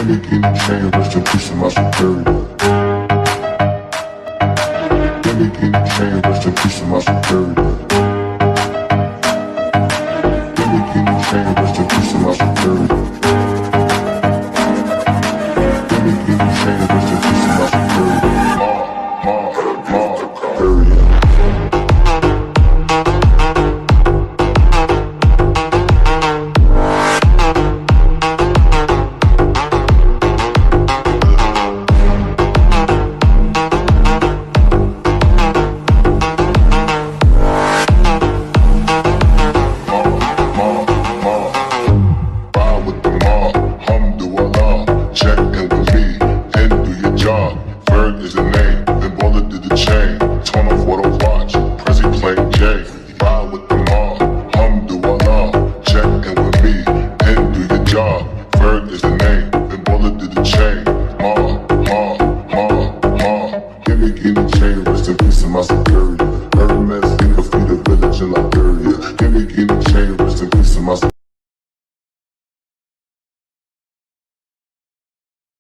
Lamborghini chain, rest in peace to my superior. Lamborghini chain, rest in peace to my superior. Lamborghini chain, rest in peace to my superior. Lamborghini chain, rest in peace to my superior. Superior. Bird is the name, then Baller did the chain. Turn off what I watch, Prezi playing J. Ride with the mob, alhamdulillah. Check in with me, and do your job. Bird is the name, then Baller did the chain. Give me